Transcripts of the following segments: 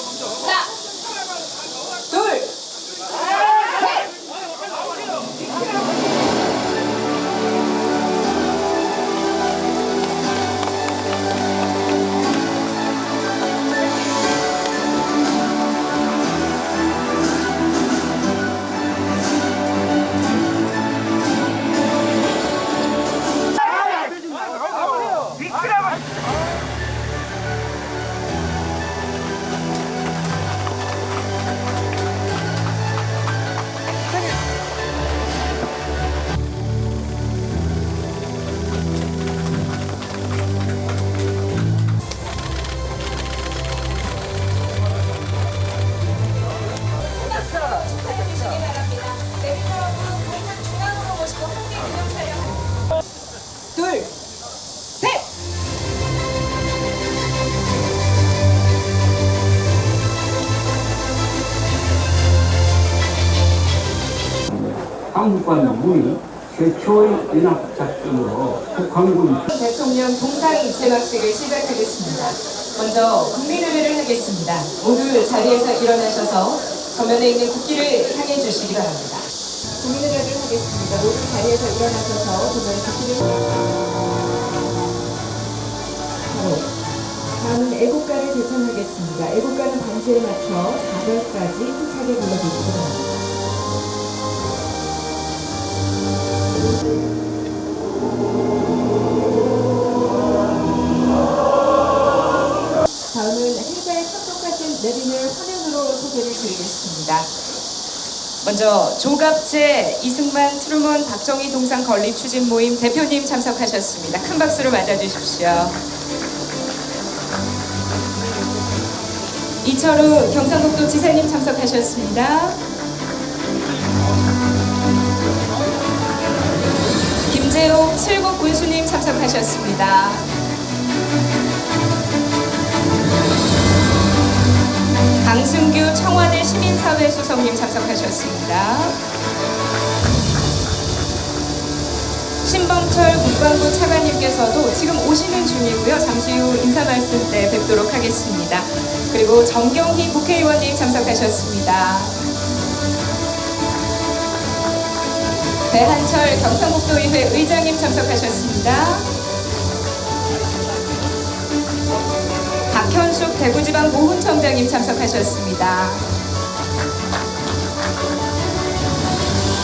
하나, 둘, 셋. 축하해 주시기 바랍니다. 내빈 여러분, 공산 중앙으로 모시고 함께 기념 촬영. 둘, 셋. 한국과는 우리 최초의 연합 작전으로 북한군 대통령 동상 입체막식을 시작하겠습니다. 먼저 국민의회를 하겠습니다. 모두 자리에서 일어나셔서 정면에 있는 국기를 향해 주시기 바랍니다. 국민의회를 하겠습니다. 모두 자리에서 일어나셔서 정면에 국기를 다음은 애국가를 제청하겠습니다. 애국가는 반주에 맞춰 4절까지 힘차게 불러주시기 바랍니다. 다음은 행사에 참석하신 내빈을 화면으로 소개를 드리겠습니다. 먼저 조갑제 이승만 트루먼 박정희 동상 건립 추진 모임 대표님 참석하셨습니다. 큰 박수로 맞아주십시오. 이철우 경상북도 지사님 참석하셨습니다. 김재옥 칠곡 군수님 참석하셨습니다. 강승규 청와대 시민사회 수석님 참석하셨습니다. 신범철 국방부 차관님께서도 지금 오시는 중이고요. 잠시 후 인사 말씀 때 뵙도록 하겠습니다. 그리고 정경희 국회의원님 참석하셨습니다. 배한철 경상북도의회 의장님 참석하셨습니다. 박현숙 대구지방 보훈청장님 참석하셨습니다.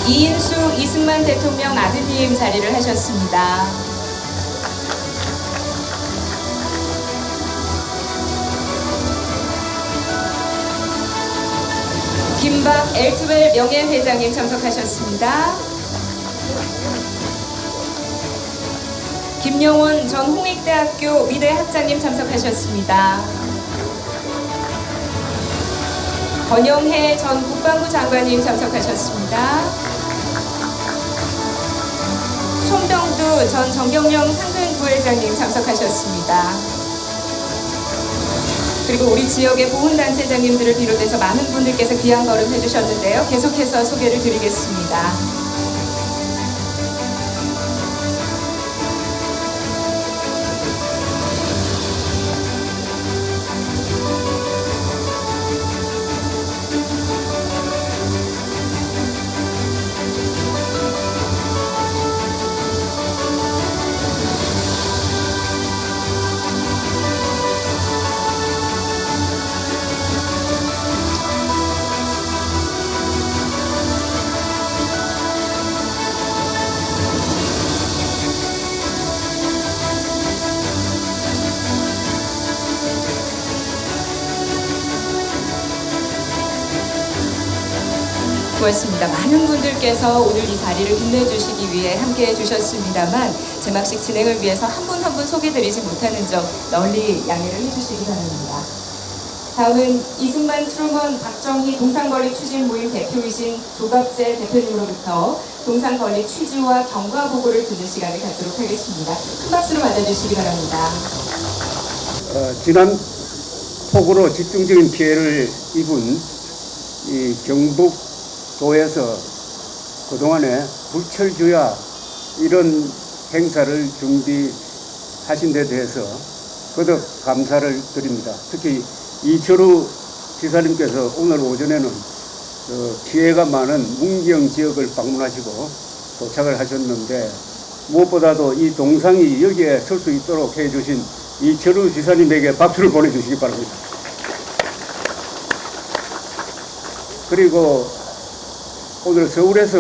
이인수 이승만 대통령 아드님 자리를 하셨습니다. 김박 엘트웰 명예회장님 참석하셨습니다. 김영원 전 홍익대학교 미대 학장님 참석하셨습니다. 권영해 전 국방부 장관님 참석하셨습니다. 손병두 전 정경영 상근부회장님 참석하셨습니다. 그리고 우리 지역의 보훈단체장님들을 비롯해서 많은 분들께서 귀한 걸음 해주셨는데요. 계속해서 소개를 드리겠습니다. 고맙습니다. 많은 분들께서 오늘 이 자리를 빛내주시기 위해 함께해 주셨습니다만 제막식 진행을 위해서 한 분 한 분 소개드리지 못하는 점 널리 양해를 해주시기 바랍니다. 다음은 이승만 트루먼 박정희 동상건립 추진 모임 대표이신 조갑재 대표님으로부터 동상건립 취지와 경과 보고를 듣는 시간을 갖도록 하겠습니다. 큰 박수로 맞아주시기 바랍니다. 지난 폭우로 집중적인 피해를 입은 이 경북도에서 그동안에 불철주야 이런 행사를 준비하신 데 대해서 거듭 감사를 드립니다. 특히 이철우 지사님께서 오늘 오전에는 피해가 많은 문경 지역을 방문하시고 도착을 하셨는데, 무엇보다도 이 동상이 여기에 설 수 있도록 해주신 이철우 지사님에게 박수를 보내주시기 바랍니다. 그리고 오늘 서울에서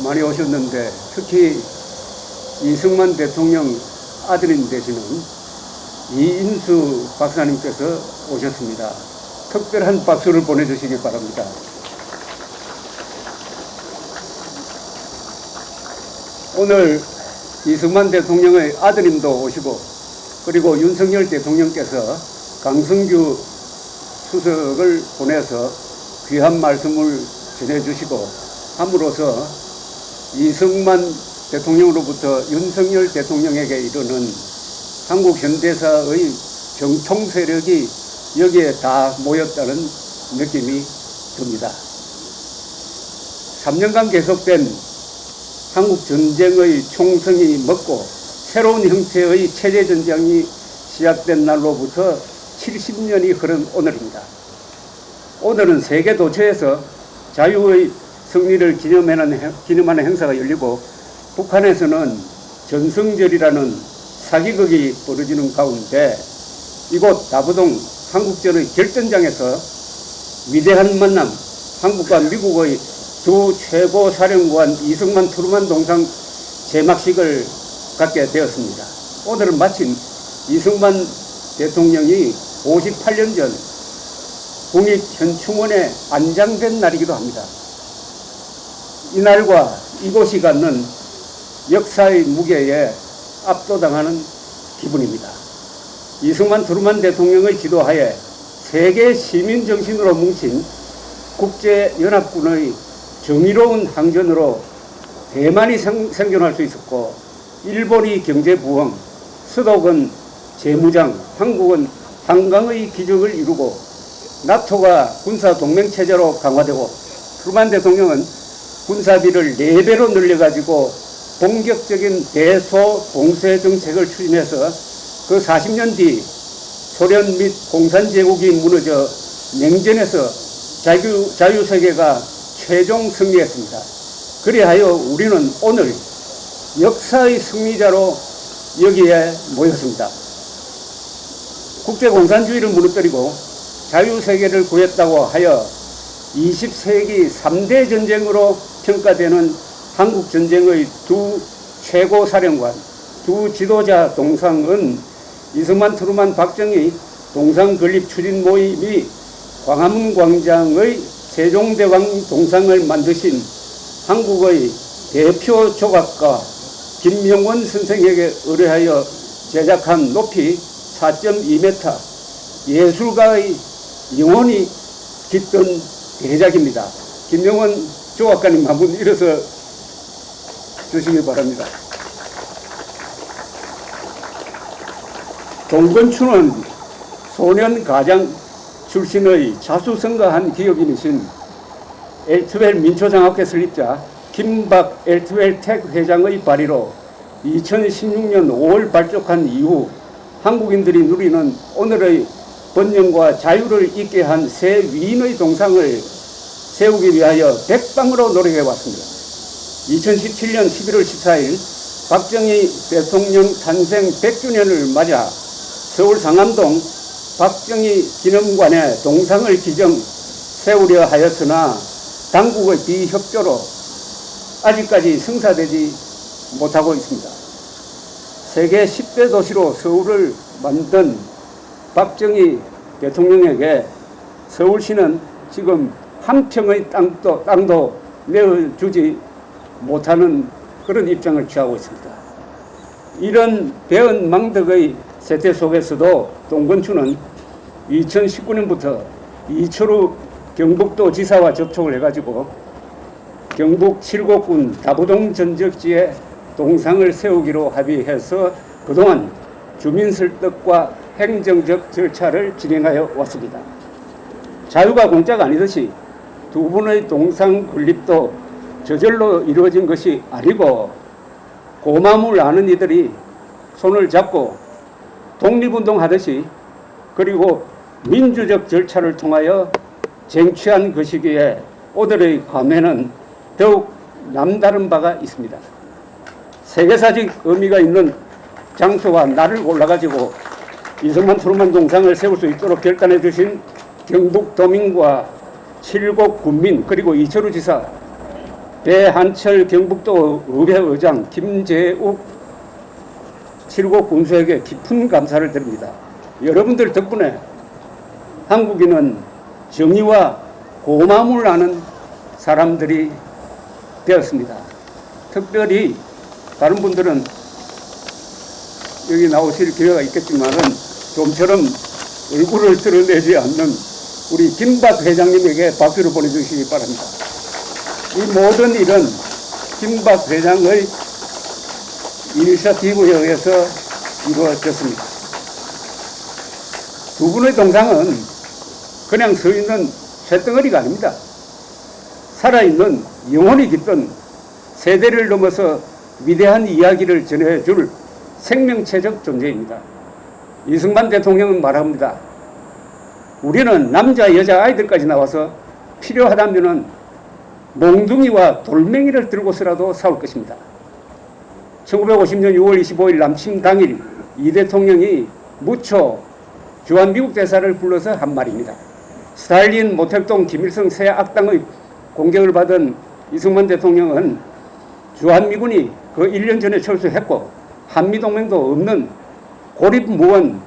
많이 오셨는데, 특히 이승만 대통령 아들인 되시는 이인수 박사님께서 오셨습니다. 특별한 박수를 보내주시기 바랍니다. 오늘 이승만 대통령의 아드님도 오시고, 그리고 윤석열 대통령께서 강승규 수석을 보내서 귀한 말씀을 전해주시고 함으로써 이승만 대통령으로부터 윤석열 대통령에게 이르는 한국 현대사의 정통 세력이 여기에 다 모였다는 느낌이 듭니다. 3년간 계속된 한국 전쟁의 총성이 먹고 새로운 형태의 체제 전쟁이 시작된 날로부터 70년이 흐른 오늘입니다. 오늘은 세계 도처에서 자유의 승리를 기념하는 행사가 열리고, 북한에서는 전승절이라는 사기극이 벌어지는 가운데 이곳 다부동 한국전의 결전장에서 위대한 만남, 한국과 미국의 두 최고 사령관 이승만 트루만 동상 제막식을 갖게 되었습니다. 오늘은 마침 이승만 대통령이 58년 전 국립현충원에 안장된 날이기도 합니다. 이날과 이곳이 갖는 역사의 무게에 압도당하는 기분입니다. 이승만 트루만 대통령의 지도하에 세계 시민 정신으로 뭉친 국제연합군의 정의로운 항전으로 대만이 생존할 수 있었고, 일본이 경제 부흥, 서독은 재무장, 한국은 한강의 기적을 이루고, 나토가 군사 동맹 체제로 강화되고, 트루만 대통령은 군사비를 4배로 늘려가지고 본격적인 대소 봉쇄 정책을 추진해서 그 40년 뒤 소련 및 공산제국이 무너져 냉전에서 자유세계가 최종 승리했습니다. 그리하여 우리는 오늘 역사의 승리자로 여기에 모였습니다. 국제공산주의를 무너뜨리고 자유세계를 구했다고 하여 20세기 3대 전쟁으로 평가되는 한국전쟁의 두 최고사령관, 두 지도자 동상은 이승만 트루만 박정희 동상 건립 추진 모임이 광화문 광장의 세종대왕 동상을 만드신 한국의 대표 조각가 김명원 선생에게 의뢰하여 제작한 높이 4.2m 예술가의 영혼이 깃든 대작입니다. 김명원 조각가님 한번 일어서 주시기 바랍니다. 동건추는 소년 가장 출신의 자수성가한 기업인이신 엘트웰 민초장학회 설립자 김박 엘트웰 텍 회장의 발의로 2016년 5월 발족한 이후 한국인들이 누리는 오늘의 번영과 자유를 있게 한 새 위인의 동상을 세우기 위하여 백방으로 노력해왔습니다. 2017년 11월 14일 박정희 대통령 탄생 100주년을 맞아 서울 상암동 박정희 기념관에 동상을 기정 세우려 하였으나 당국의 비협조로 아직까지 성사되지 못하고 있습니다. 세계 10대 도시로 서울을 만든 박정희 대통령에게 서울시는 지금 한 평의 땅도 내어주지 못하는 그런 입장을 취하고 있습니다. 이런 배은망덕의 세태 속에서도 동건추는 2019년부터 이철우 경북도 지사와 접촉을 해가지고 경북 칠곡군 다부동 전적지에 동상을 세우기로 합의해서 그동안 주민 설득과 행정적 절차를 진행하여 왔습니다. 자유가 공짜가 아니듯이 두 분의 동상 건립도 저절로 이루어진 것이 아니고 고마움을 아는 이들이 손을 잡고 독립운동 하듯이, 그리고 민주적 절차를 통하여 쟁취한 것이기에 오늘의 감회는 더욱 남다른 바가 있습니다. 세계사적 의미가 있는 장소와 날을 골라가지고 이승만 트루먼 동상을 세울 수 있도록 결단해 주신 경북도민과 칠곡 군민 그리고 이철우 지사, 배한철 경북도 의회의장, 김재욱 칠곡 군수에게 깊은 감사를 드립니다. 여러분들 덕분에 한국인은 정의와 고마움을 아는 사람들이 되었습니다. 특별히 다른 분들은 여기 나오실 기회가 있겠지만은 좀처럼 얼굴을 드러내지 않는 우리 김박 회장님에게 박수를 보내주시기 바랍니다. 이 모든 일은 김박 회장의 이니셔티브에 의해서 이루어졌습니다. 두 분의 동상은 그냥 서 있는 쇳덩어리가 아닙니다. 살아있는 영혼이 깃든 세대를 넘어서 위대한 이야기를 전해줄 생명체적 존재입니다. 이승만 대통령은 말합니다. 우리는 남자, 여자, 아이들까지 나와서 필요하다면은 몽둥이와 돌멩이를 들고서라도 싸울 것입니다. 1950년 6월 25일 남침 당일 이 대통령이 무초 주한미국 대사를 불러서 한 말입니다. 스탈린, 모택동, 김일성 새 악당의 공격을 받은 이승만 대통령은 주한미군이 그 1년 전에 철수했고 한미동맹도 없는 고립무원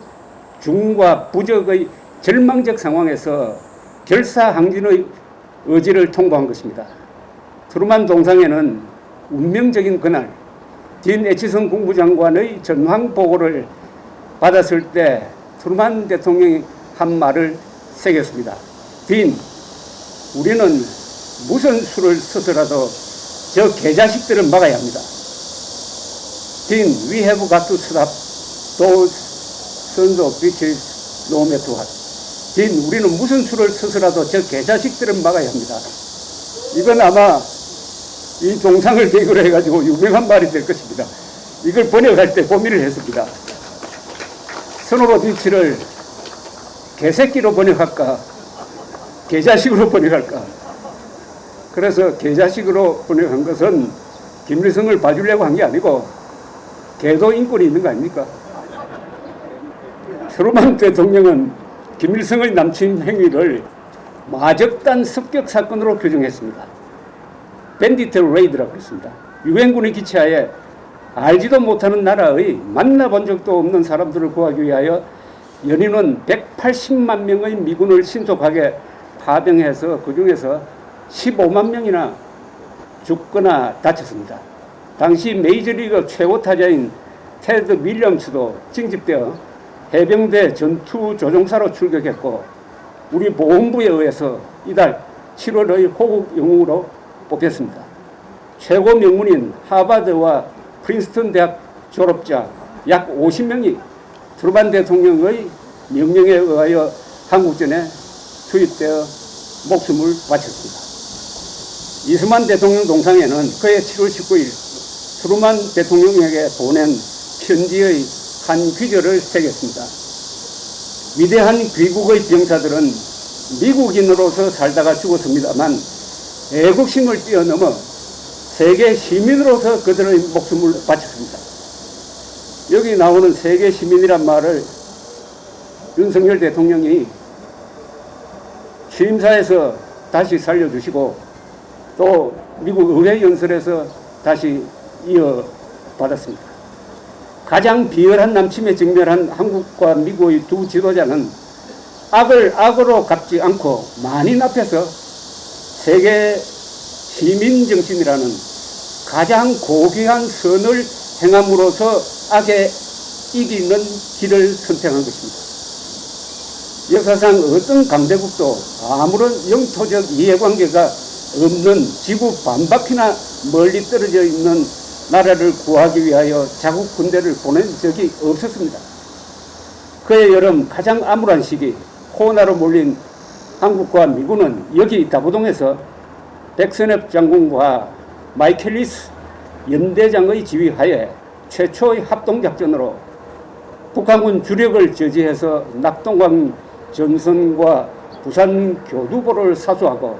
중과 부적의 절망적 상황에서 결사항진의 의지를 통보한 것입니다. 트루만 동상에는 운명적인 그날 딘 애치슨 국무장관의 전황 보고를 받았을 때 트루만 대통령이 한 말을 새겼습니다. 딘, 우리는 무슨 수를 써서라도 저 개자식들을 막아야 합니다. 딘, we have got to stop those sons of bitches no matter what. 딘, 우리는 무슨 수를 써서라도 저 개자식들을 막아야 합니다. 이건 아마 이 동상을 계기로 해가지고 유명한 말이 될 것입니다. 이걸 번역할 때 고민을 했습니다. 선오로비치를 개새끼로 번역할까, 개자식으로 번역할까. 그래서 개자식으로 번역한 것은 김일성을 봐주려고 한 게 아니고 개도 인권이 있는 거 아닙니까? 트루만 대통령은 김일성의 남침 행위를 마적단 습격 사건으로 규정했습니다. 밴디트 레이드라고 했습니다. 유엔군의 기치하에 알지도 못하는 나라의 만나본 적도 없는 사람들을 구하기 위하여 연인은 180만 명의 미군을 신속하게 파병해서 그 중에서 15만 명이나 죽거나 다쳤습니다. 당시 메이저리그 최고 타자인 테드 윌리엄스도 징집되어 해병대 전투 조종사로 출격했고 우리 보훈부에 의해서 이달 7월의 호국 영웅으로 뽑혔습니다. 최고 명문인 하버드와 프린스턴 대학 졸업자 약 50명이 트루만 대통령의 명령에 의하여 한국전에 투입되어 목숨을 바쳤습니다. 이승만 대통령 동상에는 그해 7월 19일 트루만 대통령에게 보낸 편지의 한 귀절을 새겼습니다. 위대한 귀국의 병사들은 미국인으로서 살다가 죽었습니다만 애국심을 뛰어넘어 세계 시민으로서 그들의 목숨을 바쳤습니다. 여기 나오는 세계 시민이란 말을 윤석열 대통령이 취임사에서 다시 살려주시고 또 미국 의회 연설에서 다시 이어받았습니다. 가장 비열한 남침에 직면한 한국과 미국의 두 지도자는 악을 악으로 갚지 않고 만인 앞에서 세계 시민정신이라는 가장 고귀한 선을 행함으로써 악에 이기는 길을 선택한 것입니다. 역사상 어떤 강대국도 아무런 영토적 이해관계가 없는 지구 반바퀴나 멀리 떨어져 있는 나라를 구하기 위하여 자국 군대를 보낸 적이 없었습니다. 그해 여름 가장 암울한 시기 코로나로 몰린 한국과 미군은 여기 다부동에서 백선엽 장군과 마이켈리스 연대장의 지휘하에 최초의 합동작전으로 북한군 주력을 저지해서 낙동강 전선과 부산 교두보를 사수하고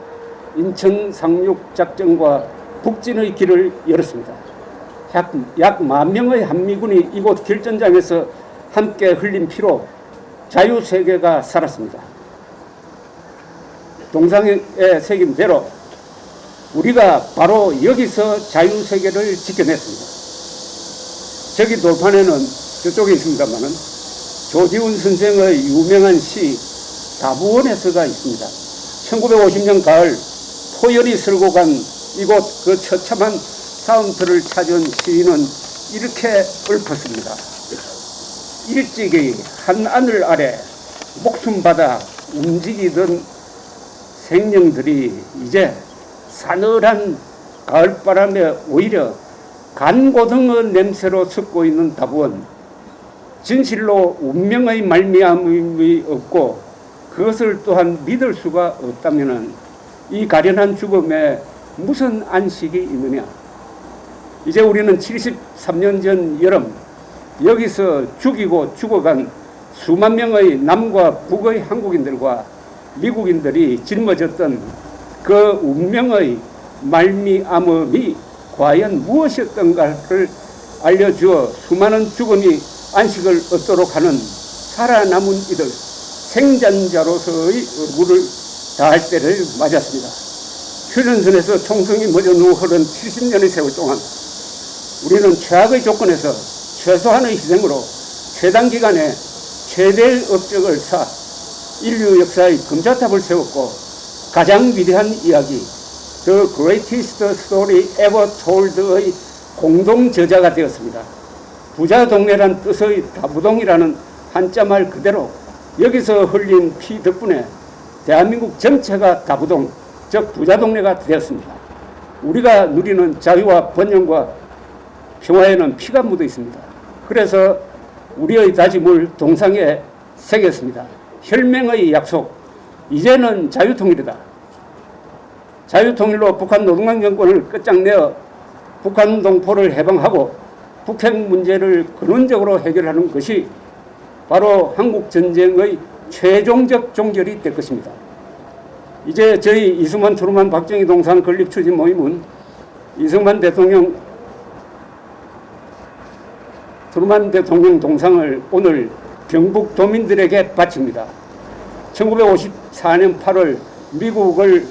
인천 상륙작전과 북진의 길을 열었습니다. 약 10,000명의 한미군이 이곳 결전장에서 함께 흘린 피로 자유세계가 살았습니다. 동상의 새김대로 우리가 바로 여기서 자유세계를 지켜냈습니다. 저기 돌판에는 저쪽에 있습니다만은 조지훈 선생의 유명한 시 다부원에서가 있습니다. 1950년 가을 포열이 쓸고 간 이곳 그 처참한 싸움터를 찾은 시인은 이렇게 읊었습니다. 일찍이 한 하늘 아래 목숨 받아 움직이던 생명들이 이제 사늘한 가을바람에 오히려 간고등어 냄새로 섞고 있는 다부원. 진실로 운명의 말미암음이 없고 그것을 또한 믿을 수가 없다면 이 가련한 죽음에 무슨 안식이 있느냐. 이제 우리는 73년 전 여름 여기서 죽이고 죽어간 수만 명의 남과 북의 한국인들과 미국인들이 짊어졌던 그 운명의 말미암음이 과연 무엇이었던가를 알려주어 수많은 죽음이 안식을 얻도록 하는 살아남은 이들 생존자로서의 의무를 다할 때를 맞았습니다. 휴전선에서 총성이 멎어 누워 흐른 70년의 세월 동안 우리는 최악의 조건에서 최소한의 희생으로 최단기간에 최대의 업적을 쌓아 인류 역사의 금자탑을 세웠고 가장 위대한 이야기 The Greatest Story Ever Told의 공동 저자가 되었습니다. 부자 동네란 뜻의 다부동이라는 한자말 그대로 여기서 흘린 피 덕분에 대한민국 전체가 다부동, 즉 부자 동네가 되었습니다. 우리가 누리는 자유와 번영과 평화에는 피가 묻어 있습니다. 그래서 우리의 다짐을 동상에 새겼습니다. 혈맹의 약속, 이제는 자유통일이다. 자유통일로 북한 노동당 정권을 끝장내어 북한 동포를 해방하고 북핵 문제를 근원적으로 해결하는 것이 바로 한국전쟁의 최종적 종결이 될 것입니다. 이제 저희 이승만, 트루만, 박정희 동상 건립 추진 모임은 이승만 대통령, 트루만 대통령 동상을 오늘 경북 도민들에게 바칩니다. 1954년 8월 미국을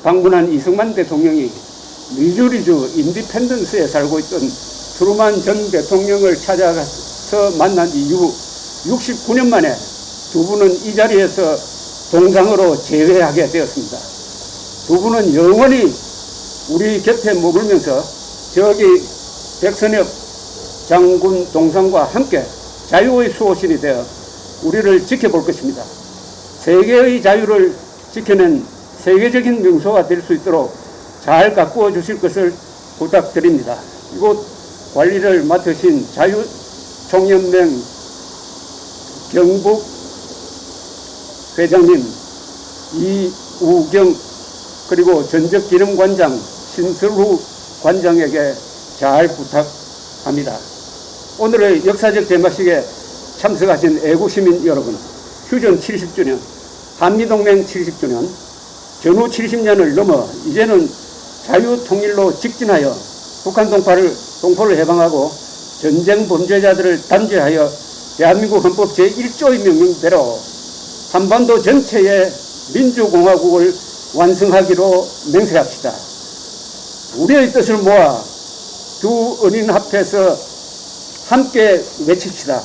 방문한 이승만 대통령이 미주리주 인디펜던스에 살고 있던 트루만 전 대통령을 찾아가서 만난 이후 69년 만에 두 분은 이 자리에서 동상으로 재회하게 되었습니다. 두 분은 영원히 우리 곁에 머물면서 저기 백선엽 장군 동상과 함께 자유의 수호신이 되어 우리를 지켜볼 것입니다. 세계의 자유를 지켜낸 세계적인 명소가 될 수 있도록 잘 가꾸어 주실 것을 부탁드립니다. 이곳 관리를 맡으신 자유총연맹 경북 회장님 이우경 그리고 전적기념관장 신설후 관장에게 잘 부탁합니다. 오늘의 역사적 개막식에 참석하신 애국시민 여러분, 휴전 70주년, 한미동맹 70주년, 전후 70년을 넘어 이제는 자유통일로 직진하여 북한 동포를 해방하고 전쟁 범죄자들을 단죄하여 대한민국 헌법 제1조의 명령대로 한반도 전체의 민주공화국을 완성하기로 맹세합시다. 우리의 뜻을 모아 두 은인 앞에서 함께 외칩시다.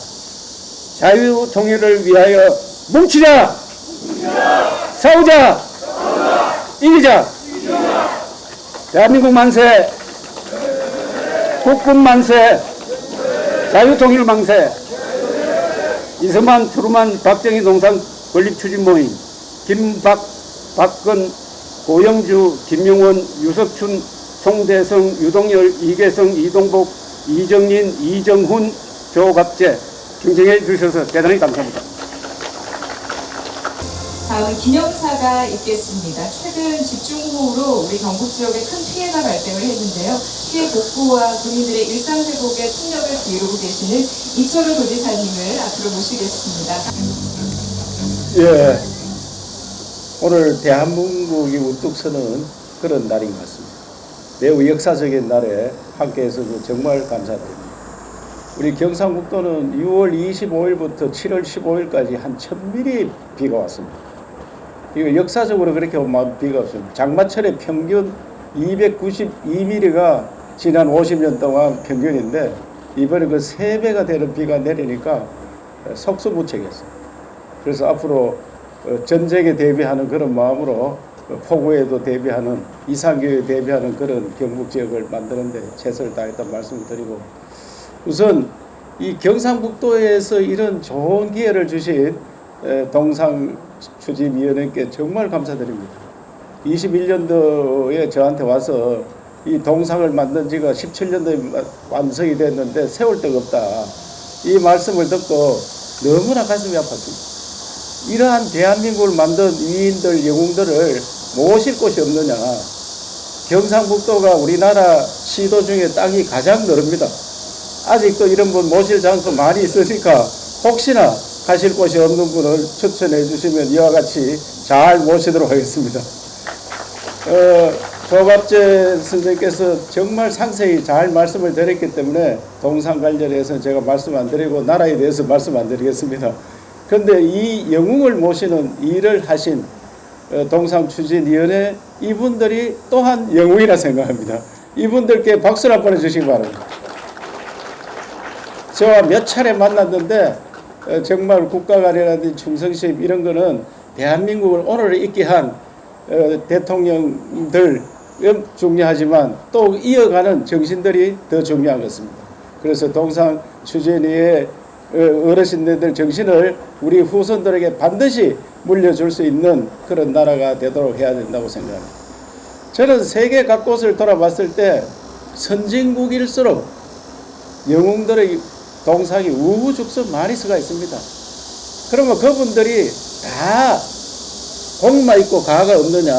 자유통일을 위하여 뭉치자! 싸우자! 이기자! 대한민국 만세! 국군 만세! 자유통일 만세! 이승만, 트루만, 박정희 동상 건립추진 모임 박근, 고영주, 김용원, 유석춘, 송대성, 유동열, 이계성, 이동복, 이정인, 이정훈, 조갑재 경청해 주셔서 대단히 감사합니다. 다음은 기념사가 있겠습니다. 최근 집중호우로 우리 경북 지역에 큰 피해가 발생을 했는데요. 피해 복구와 국민들의 일상 회복에 총력을 기울이고 계시는 이철우 도지사님을 앞으로 모시겠습니다. 예, 오늘 대한민국이 우뚝 서는 그런 날인 것 같습니다. 매우 역사적인 날에 함께해서 정말 감사드립니다. 우리 경상북도는 6월 25일부터 7월 15일까지 한 1000mm 비가 왔습니다. 이거 역사적으로 그렇게 많은 비가 없습니다. 장마철에 평균 292mm가 지난 50년 동안 평균인데 이번에 그 3배가 되는 비가 내리니까 속수무책이었어요. 그래서 앞으로 전쟁에 대비하는 그런 마음으로 폭우에도 대비하는 이상기후에 대비하는 그런 경북 지역을 만드는데 최선을 다했다는 말씀을 드리고, 우선 이 경상북도에서 이런 좋은 기회를 주신 동상추진위원회께 정말 감사드립니다. 21년도에 저한테 와서 이 동상을 만든 지가 17년도에 완성이 됐는데 세울 데가 없다, 이 말씀을 듣고 너무나 가슴이 아팠습니다. 이러한 대한민국을 만든 위인들, 영웅들을 모실 곳이 없느냐. 경상북도가 우리나라 시도 중에 땅이 가장 넓습니다. 아직도 이런 분 모실 장소 많이 있으니까 혹시나 가실 곳이 없는 분을 추천해 주시면 이와 같이 잘 모시도록 하겠습니다. 조갑재 선생님께서 정말 상세히 잘 말씀을 드렸기 때문에 동상 관련해서 제가 말씀 안 드리고 나라에 대해서 말씀 안 드리겠습니다. 그런데 이 영웅을 모시는 일을 하신 동상추진위원회 이분들이 또한 영웅이라 생각합니다. 이분들께 박수를 한번 해주시기 바랍니다. 저와 몇 차례 만났는데 정말 국가관이라든지 충성심 이런 거는 대한민국을 오늘을 있게 한 대통령들 중요하지만 또 이어가는 정신들이 더 중요한 것입니다. 그래서 동상추진위의 어르신들 정신을 우리 후손들에게 반드시 물려줄 수 있는 그런 나라가 되도록 해야 된다고 생각합니다. 저는 세계 각곳을 돌아봤을 때 선진국일수록 영웅들의 동상이 우후죽순 많이 서가 있습니다. 그러면 그분들이 다 공만 있고 가가 없느냐?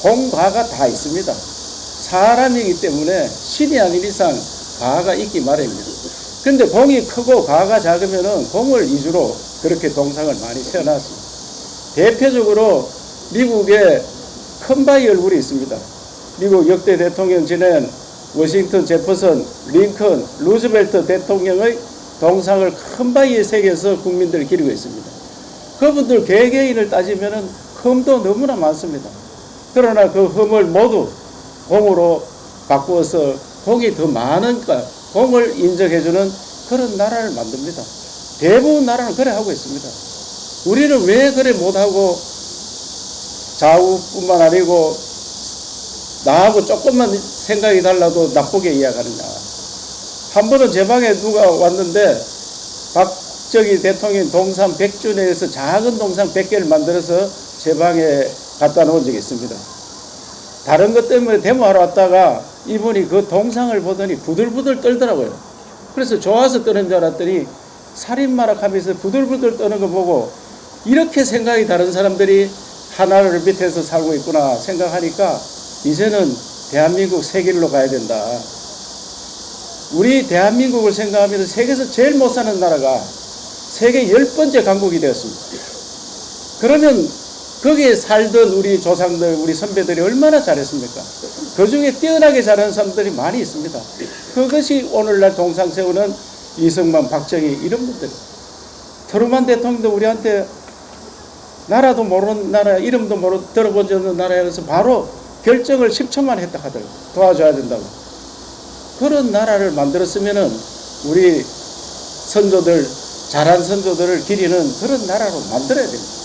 공과가 다 있습니다. 사람이기 때문에 신이 아닌 이상 가가 있기 마련입니다. 근데 공이 크고 가가 작으면은 공을 위주로 그렇게 동상을 많이 세워놨습니다. 대표적으로 미국에 큰 바위 얼굴이 있습니다. 미국 역대 대통령 지낸 워싱턴 제퍼슨, 링컨, 루즈벨트 대통령의 동상을 큰 바위에 새겨서 국민들을 기리고 있습니다. 그분들 개개인을 따지면은 흠도 너무나 많습니다. 그러나 그 흠을 모두 공으로 바꾸어서 공이 더 많으니까 공을 인정해주는 그런 나라를 만듭니다. 대부분 나라는 그래 하고 있습니다. 우리는 왜 그래 못하고 좌우뿐만 아니고 나하고 조금만 생각이 달라도 나쁘게 이야기하느냐. 한 번은 제 방에 누가 왔는데 박정희 대통령 동상 100주년에서 작은 동상 100개를 만들어서 제 방에 갖다 놓은 적이 있습니다. 다른 것 때문에 데모하러 왔다가 이분이 그 동상을 보더니 부들부들 떨더라고요. 그래서 좋아서 떠는 줄 알았더니 살인마락 하면서 부들부들 떠는 거 보고 이렇게 생각이 다른 사람들이 하나를 밑에서 살고 있구나 생각하니까 이제는 대한민국 새 길로 가야 된다. 우리 대한민국을 생각하면서 세계에서 제일 못 사는 나라가 세계 10번째 강국이 되었습니다. 그러면 거기에 살던 우리 조상들, 우리 선배들이 얼마나 잘했습니까? 그 중에 뛰어나게 잘하는 사람들이 많이 있습니다. 그것이 오늘날 동상 세우는 이승만, 박정희 이런 분들. 트루만 대통령도 우리한테 나라도 모르는 나라, 이름도 들어본 적 없는 나라에서 바로 결정을 10초만 했다 하더라고요. 도와줘야 된다고. 그런 나라를 만들었으면은 우리 선조들, 잘한 선조들을 기리는 그런 나라로 만들어야 됩니다.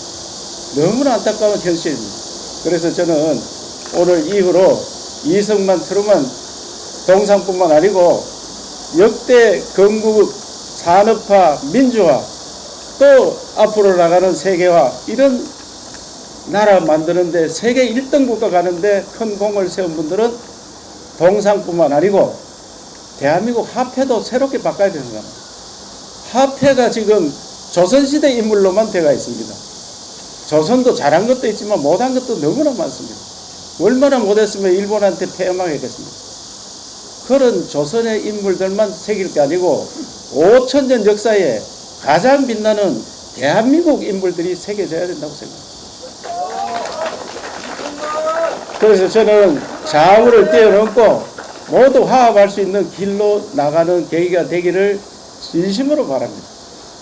너무나 안타까운 현실입니다. 그래서 저는 오늘 이후로 이승만, 트루만 동상뿐만 아니고 역대 건국, 산업화, 민주화, 또 앞으로 나가는 세계화, 이런 나라 만드는데 세계 1등 국가 가는데 큰 공을 세운 분들은 동상뿐만 아니고 대한민국 화폐도 새롭게 바꿔야 되는 겁니다. 화폐가 지금 조선시대 인물로만 되어 있습니다. 조선도 잘한 것도 있지만 못한 것도 너무나 많습니다. 얼마나 못했으면 일본한테 패망하겠습니까? 그런 조선의 인물들만 새길 게 아니고 5,000년 역사에 가장 빛나는 대한민국 인물들이 새겨져야 된다고 생각합니다. 그래서 저는 좌우를 뛰어넘고 모두 화합할 수 있는 길로 나가는 계기가 되기를 진심으로 바랍니다.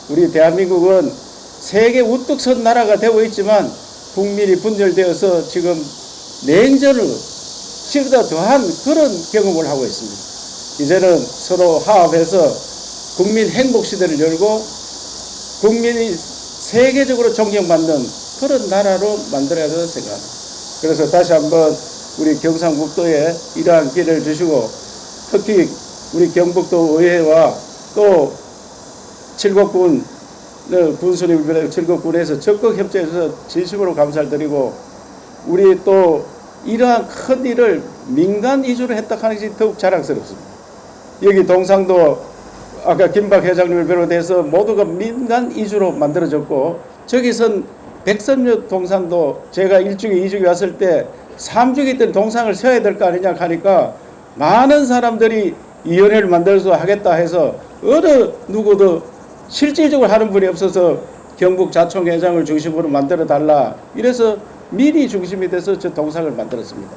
우리 대한민국은 세계 우뚝 선 나라가 되고 있지만 국민이 분열되어서 지금 냉전을 치보다 더한 그런 경험을 하고 있습니다. 이제는 서로 화합해서 국민 행복 시대를 열고 국민이 세계적으로 존경받는 그런 나라로 만들어야 된다고 생각합니다. 그래서 다시 한번 우리 경상북도에 이러한 기회를 주시고 특히 우리 경북도 의회와 또 칠곡군 군수님들 칠곡군에서 적극 협조해서 진심으로 감사를 드리고 우리 또 이러한 큰 일을 민간 이주로 했다 하는 것이 더욱 자랑스럽습니다. 여기 동상도 아까 김박 회장님을 비롯해서 모두가 민간 이주로 만들어졌고 저기선 백선엽 동상도 제가 1주기 2주기 왔을 때 3주기 때 동상을 세워야 될 거 아니냐 하니까 많은 사람들이 위원회를 만들어서 하겠다 해서 어느 누구도 실질적으로 하는 분이 없어서 경북자총회장을 중심으로 만들어 달라 이래서 미리 중심이 돼서 저 동상을 만들었습니다.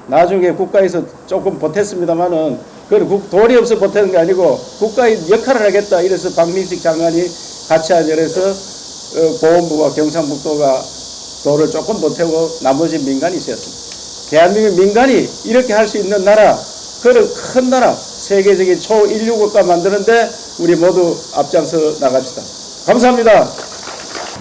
나중에 국가에서 조금 보탰습니다만은 그건 돈이 없어 보태는 게 아니고 국가의 역할을 하겠다 이래서 박민식 장관이 같이 하면서 보훈부와 경상북도가 돈을 조금 보태고 나머지 민간이 있었습니다. 대한민국 민간이 이렇게 할 수 있는 나라 그런 큰 나라 세계적인 초인류 국가 만드는데 우리 모두 앞장서 나갑시다. 감사합니다.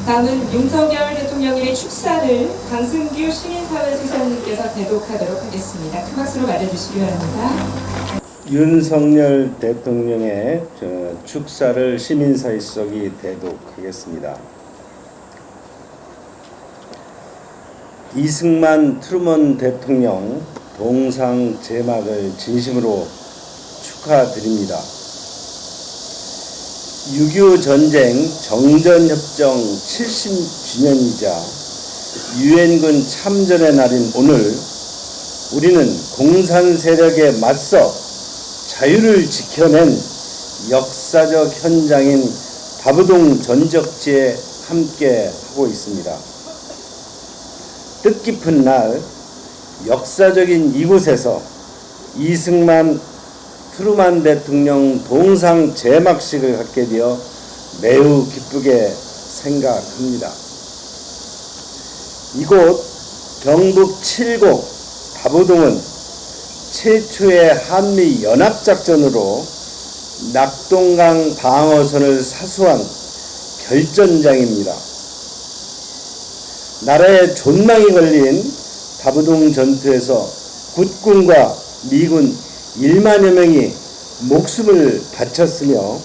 다음은 윤석열 대통령의 축사를 강승규 시민사회 수석님께서 대독하도록 하겠습니다. 큰 박수로 맞아주시기 바랍니다. 윤석열 대통령의 축사를 시민사회 수석이 대독하겠습니다. 이승만 트루먼 대통령 동상 제막을 진심으로 축하드립니다. 6.25 전쟁 정전협정 70주년이자 유엔군 참전의 날인 오늘 우리는 공산 세력에 맞서 자유를 지켜낸 역사적 현장인 다부동 전적지에 함께 하고 있습니다. 뜻깊은 날 역사적인 이곳에서 이승만 트루먼 대통령 동상 제막식을 갖게 되어 매우 기쁘게 생각합니다. 이곳 경북 칠곡 다부동은 최초의 한미 연합작전으로 낙동강 방어선을 사수한 결전장입니다. 나라의 존망이 걸린 다부동 전투에서 국군과 미군 1만여 명이 목숨을 바쳤으며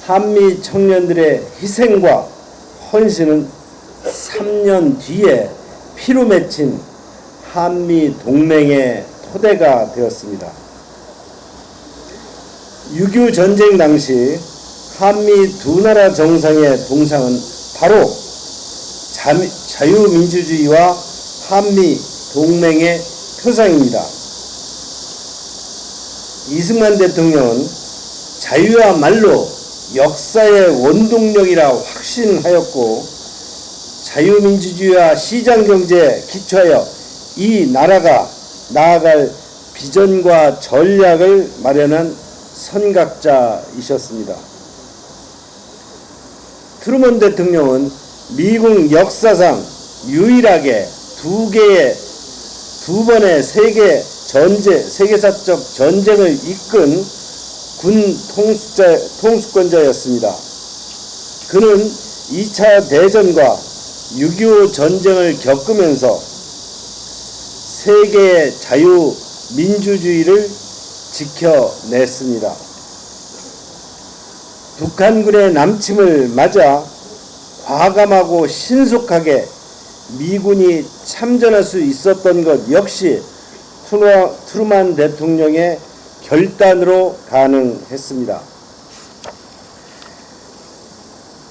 한미 청년들의 희생과 헌신은 3년 뒤에 피로 맺힌 한미 동맹의 토대가 되었습니다. 6.25 전쟁 당시 한미 두 나라 정상의 동상은 바로 자유민주주의와 한미 동맹의 표상입니다. 이승만 대통령은 자유야말로 역사의 원동력이라 확신하였고 자유민주주의와 시장경제에 기초하여 이 나라가 나아갈 비전과 전략을 마련한 선각자이셨습니다. 트루먼 대통령은 미국 역사상 유일하게 두 번의 세계사적 전쟁을 이끈 군 통수권자였습니다. 그는 2차 대전과 6.25 전쟁을 겪으면서 세계의 자유민주주의를 지켜냈습니다. 북한군의 남침을 맞아 과감하고 신속하게 미군이 참전할 수 있었던 것 역시 트루먼 대통령의 결단으로 가능했습니다.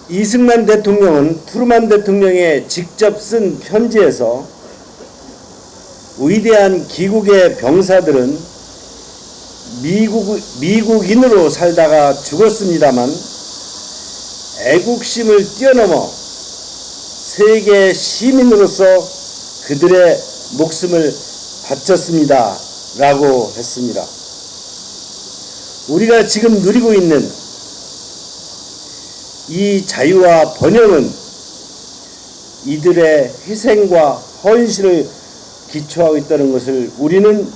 이승만 대통령은 트루먼 대통령의 직접 쓴 편지에서 위대한 기국의 병사들은 미국인으로 살다가 죽었습니다만 애국심을 뛰어넘어 세계 시민으로서 그들의 목숨을 바쳤습니다. 라고 했습니다. 우리가 지금 누리고 있는 이 자유와 번영은 이들의 희생과 헌신을 기초하고 있다는 것을 우리는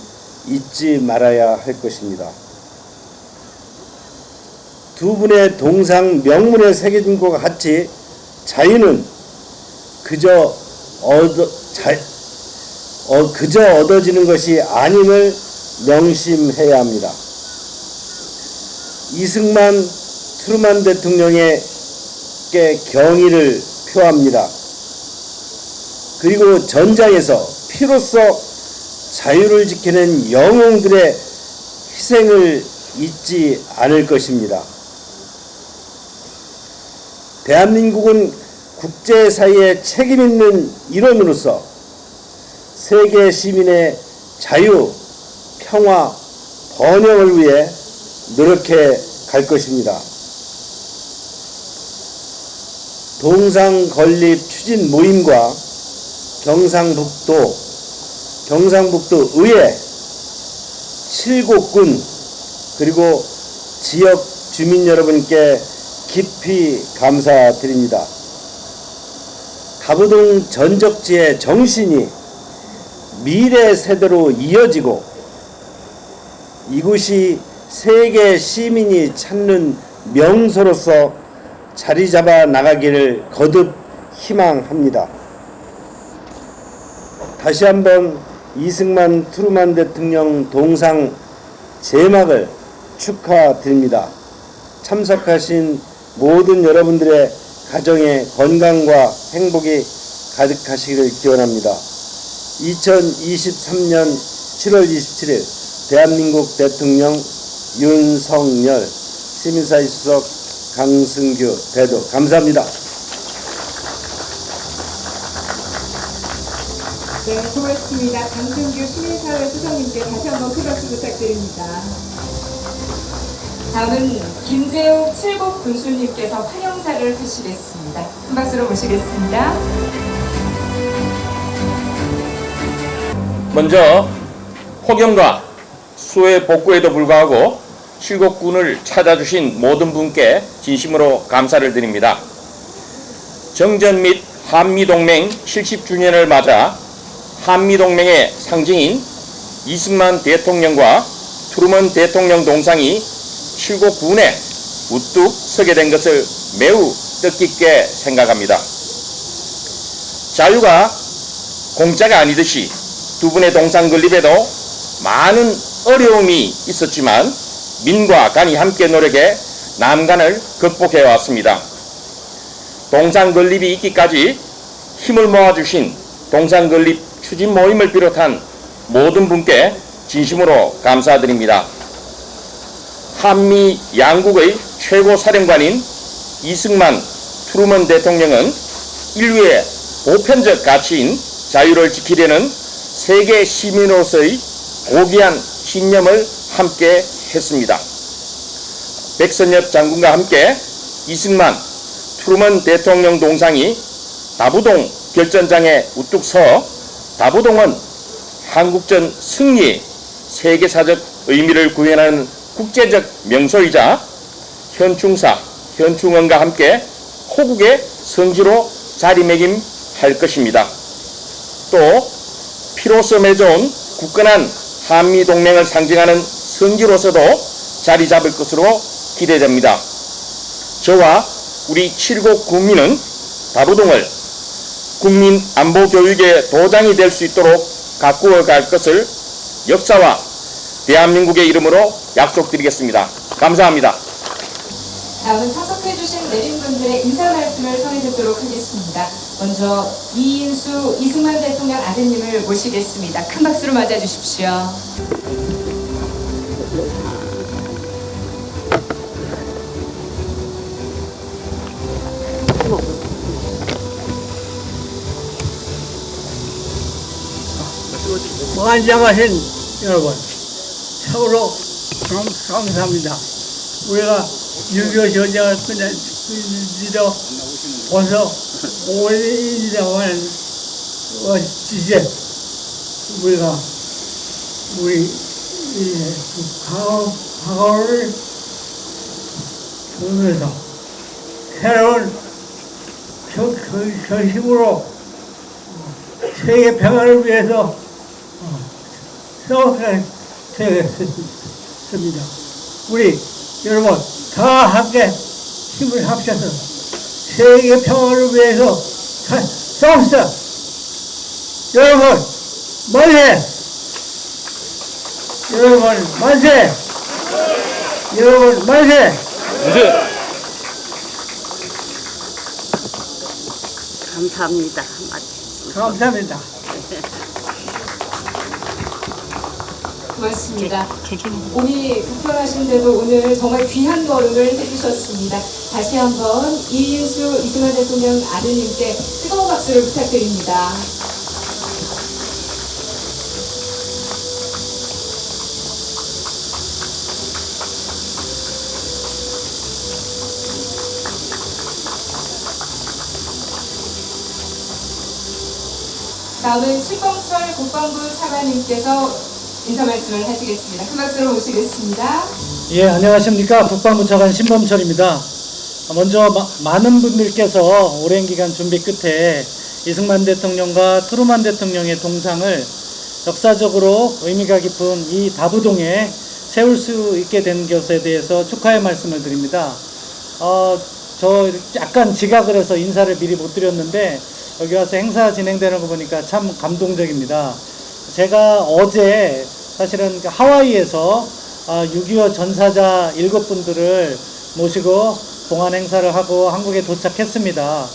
잊지 말아야 할 것입니다. 두 분의 동상 명문에 새겨진 것과 같이 자유는 그저 얻어지는 것이 아님을 명심해야 합니다. 이승만 트루만 대통령에게 경의를 표합니다. 그리고 전장에서 피로써 자유를 지키는 영웅들의 희생을 잊지 않을 것입니다. 대한민국은 국제사회에 책임있는 일원으로서 세계 시민의 자유, 평화, 번영을 위해 노력해 갈 것입니다. 동상 건립 추진 모임과 경상북도 의회, 칠곡군 그리고 지역 주민 여러분께 깊이 감사드립니다. 다부동 전적지의 정신이 미래 세대로 이어지고 이곳이 세계 시민이 찾는 명소로서 자리 잡아 나가기를 거듭 희망합니다. 다시 한번 이승만 트루만 대통령 동상 제막을 축하드립니다. 참석하신 모든 여러분들의 가정의 건강과 행복이 가득하시기를 기원합니다. 2023년 7월 27일 대한민국 대통령 윤석열, 시민사회 수석 강승규 대도 감사합니다. 네, 고맙습니다. 강승규 시민사회 수석님께 다시 한번 큰 박수 부탁드립니다. 다음은 김재욱 칠곡 군수님께서 환영사를 하시겠습니다. 큰 박수로 모시겠습니다. 먼저 폭염과 수해 복구에도 불구하고 칠곡군을 찾아주신 모든 분께 진심으로 감사를 드립니다. 정전 및 한미동맹 70주년을 맞아 한미동맹의 상징인 이승만 대통령과 트루먼 대통령 동상이 칠곡군에 우뚝 서게 된 것을 매우 뜻깊게 생각합니다. 자유가 공짜가 아니듯이 두 분의 동상 건립에도 많은 어려움이 있었지만 민과 간이 함께 노력해 난간을 극복해 왔습니다. 동상 건립이 있기까지 힘을 모아주신 동상 건립 추진 모임을 비롯한 모든 분께 진심으로 감사드립니다. 한미 양국의 최고 사령관인 이승만 트루먼 대통령은 인류의 보편적 가치인 자유를 지키려는 세계 시민으로서의 고귀한 신념을 함께 했습니다. 백선엽 장군과 함께 이승만 트루먼 대통령 동상이 다부동 결전장에 우뚝 서 다부동은 한국전 승리의 세계사적 의미를 구현하는 국제적 명소이자 현충사, 현충원과 함께 호국의 성지로 자리매김할 것입니다. 또 피로써 맺어온 굳건한 한미동맹을 상징하는 성지로서도 자리 잡을 것으로 기대됩니다. 저와 우리 칠곡 군민은 다부동을 국민 안보 교육의 도장이 될 수 있도록 가꾸어 갈 것을 역사와 대한민국의 이름으로 약속드리겠습니다. 감사합니다. 다음은 참석해주신 내림분들의 인사 말씀을 청해 듣도록 하겠습니다. 먼저 이인수 이승만 대통령 아드님을 모시겠습니다. 큰 박수로 맞아주십시오. 무한장하신 여러분, 참으로 감사합니다. 우리가 6.25 전쟁을 끝낸 이제 벌써 5년이라고 이제 우리가 우리 과거를 보면서 새로운 결심으로 세계 평화를 위해서 싸우게 되겠습니다. 우리 여러분 다 함께 힘을 합쳐서 세계 평화를 위해서 싸웁시다. 여러분 만세! 여러분 만세! 여러분 만세! 감사합니다. 감사합니다. 고맙습니다. 몸이 불편하신데도 오늘 정말 귀한 걸음을 해주셨습니다. 다시 한번 이인수 이승만 대통령 아드님께 뜨거운 박수를 부탁드립니다. 다음은 신봉철 국방부 차관님께서 인사 말씀을 하시겠습니다. 큰 박수로 모시겠습니다. 예, 안녕하십니까. 국방부 차관 신범철입니다. 먼저 많은 분들께서 오랜 기간 준비 끝에 이승만 대통령과 트루만 대통령의 동상을 역사적으로 의미가 깊은 이 다부동에 세울 수 있게 된 것에 대해서 축하의 말씀을 드립니다. 저 약간 지각을 해서 인사를 미리 못 드렸는데 여기 와서 행사 진행되는 거 보니까 참 감동적입니다. 제가 어제 사실은 하와이에서 6.25 전사자 7분들을 모시고 동안 행사를 하고 한국에 도착했습니다.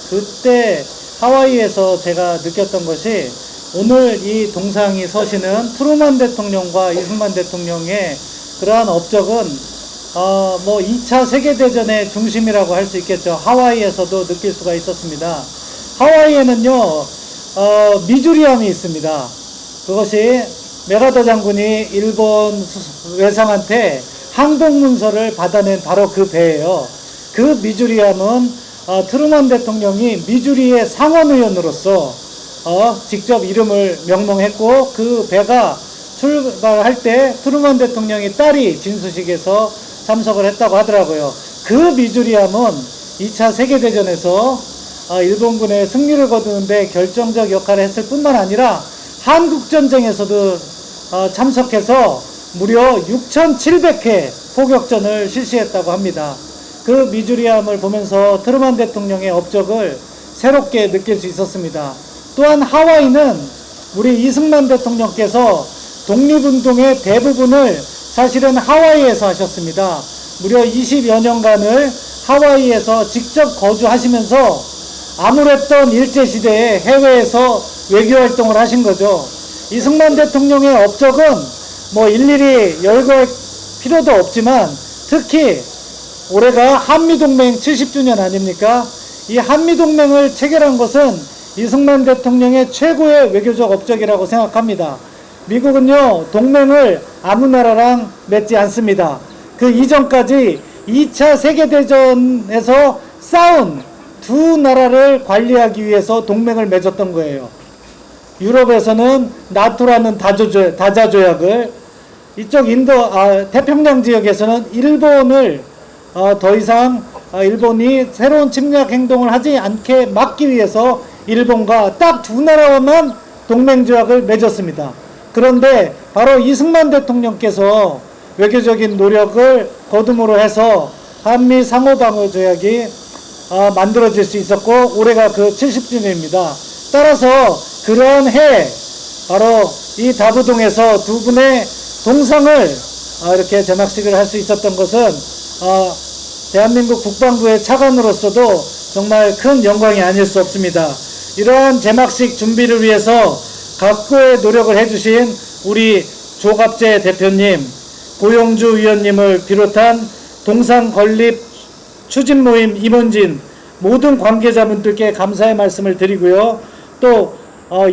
그때 하와이에서 제가 느꼈던 것이 오늘 이 동상이 서시는 트루만 대통령과 이승만 대통령의 그러한 업적은 뭐 2차 세계대전의 중심이라고 할 수 있겠죠. 하와이에서도 느낄 수가 있었습니다. 하와이에는요, 미주리함이 있습니다. 그것이 메가더 장군이 일본 외상한테 항복문서를 받아낸 바로 그 배예요. 그 미주리함은 트루만 대통령이 미주리의 상원의원으로서 직접 이름을 명명했고 그 배가 출발할 때 트루만 대통령의 딸이 진수식에서 참석을 했다고 하더라고요. 그 미주리함은 2차 세계대전에서 일본군의 승리를 거두는데 결정적 역할을 했을 뿐만 아니라 한국전쟁에서도 참석해서 무려 6,700회 포격전을 실시했다고 합니다. 그 미주리함을 보면서 트루만 대통령의 업적을 새롭게 느낄 수 있었습니다. 또한 하와이는 우리 이승만 대통령께서 독립운동의 대부분을 사실은 하와이에서 하셨습니다. 무려 20여 년간을 하와이에서 직접 거주하시면서 암울했던 일제시대에 해외에서 외교활동을 하신 거죠. 이승만 대통령의 업적은 뭐 일일이 열거할 필요도 없지만 특히 올해가 한미동맹 70주년 아닙니까? 이 한미동맹을 체결한 것은 이승만 대통령의 최고의 외교적 업적이라고 생각합니다. 미국은요, 동맹을 아무 나라랑 맺지 않습니다. 그 이전까지 2차 세계대전에서 싸운 두 나라를 관리하기 위해서 동맹을 맺었던 거예요. 유럽에서는 나토라는 다자조약을, 이쪽 태평양 지역에서는 일본을 더 이상 일본이 새로운 침략 행동을 하지 않게 막기 위해서 일본과 딱 두 나라와만 동맹조약을 맺었습니다. 그런데 바로 이승만 대통령께서 외교적인 노력을 거둠으로 해서 한미 상호방어조약이 만들어질 수 있었고 올해가 그 70주년입니다. 따라서 그러한 해 바로 이 다부동에서 두 분의 동상을 이렇게 제막식을 할 수 있었던 것은 대한민국 국방부의 차관으로서도 정말 큰 영광이 아닐 수 없습니다. 이러한 제막식 준비를 위해서 각고의 노력을 해주신 우리 조갑재 대표님, 고용주 위원님을 비롯한 동상 건립 추진 모임 임원진 모든 관계자분들께 감사의 말씀을 드리고요. 또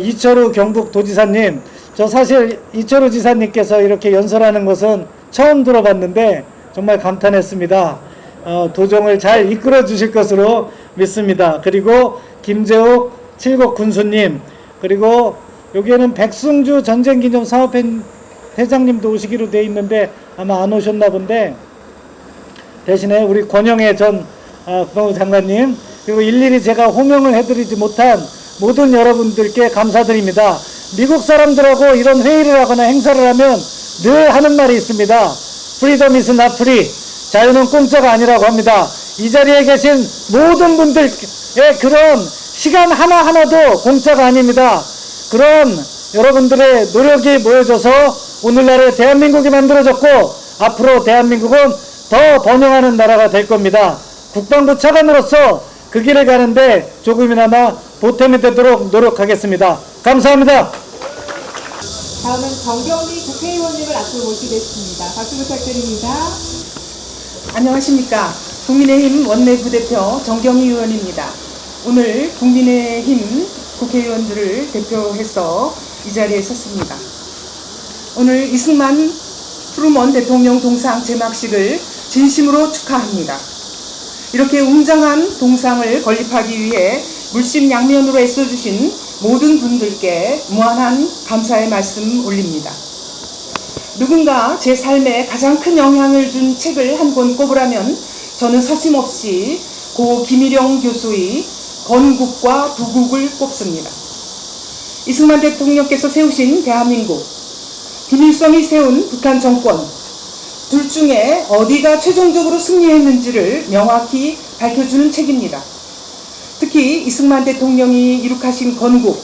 이철우 경북도지사님, 저 사실 이철우 지사님께서 이렇게 연설하는 것은 처음 들어봤는데 정말 감탄했습니다. 도정을 잘 이끌어 주실 것으로 믿습니다. 그리고 김재욱 칠곡 군수님, 그리고 여기에는 백승주 전쟁기념사업회 회장님도 오시기로 돼 있는데 아마 안 오셨나 본데, 대신에 우리 권영애 전 국방부 장관님, 그리고 일일이 제가 호명을 해드리지 못한 모든 여러분들께 감사드립니다. 미국 사람들하고 이런 회의를 하거나 행사를 하면 늘 하는 말이 있습니다. Freedom is not free. 자유는 공짜가 아니라고 합니다. 이 자리에 계신 모든 분들의 그런 시간 하나하나도 공짜가 아닙니다. 그런 여러분들의 노력이 모여져서 오늘날의 대한민국이 만들어졌고, 앞으로 대한민국은 더 번영하는 나라가 될 겁니다. 국방부 차관으로서 그 길을 가는데 조금이나마 보탬이 되도록 노력하겠습니다. 감사합니다. 다음은 정경미 국회의원님을 앞으로 모시겠습니다. 박수 부탁드립니다. 안녕하십니까. 국민의힘 원내부대표 정경미 의원입니다. 오늘 국민의힘 국회의원들을 대표해서 이 자리에 섰습니다. 오늘 이승만 트루먼 대통령 동상 제막식을 진심으로 축하합니다. 이렇게 웅장한 동상을 건립하기 위해 물심양면으로 애써주신 모든 분들께 무한한 감사의 말씀 올립니다. 누군가 제 삶에 가장 큰 영향을 준 책을 한 권 꼽으라면 저는 서슴없이 고 김일영 교수의 건국과 부국을 꼽습니다. 이승만 대통령께서 세우신 대한민국, 김일성이 세운 북한 정권, 둘 중에 어디가 최종적으로 승리했는지를 명확히 밝혀주는 책입니다. 특히 이승만 대통령이 이룩하신 건국,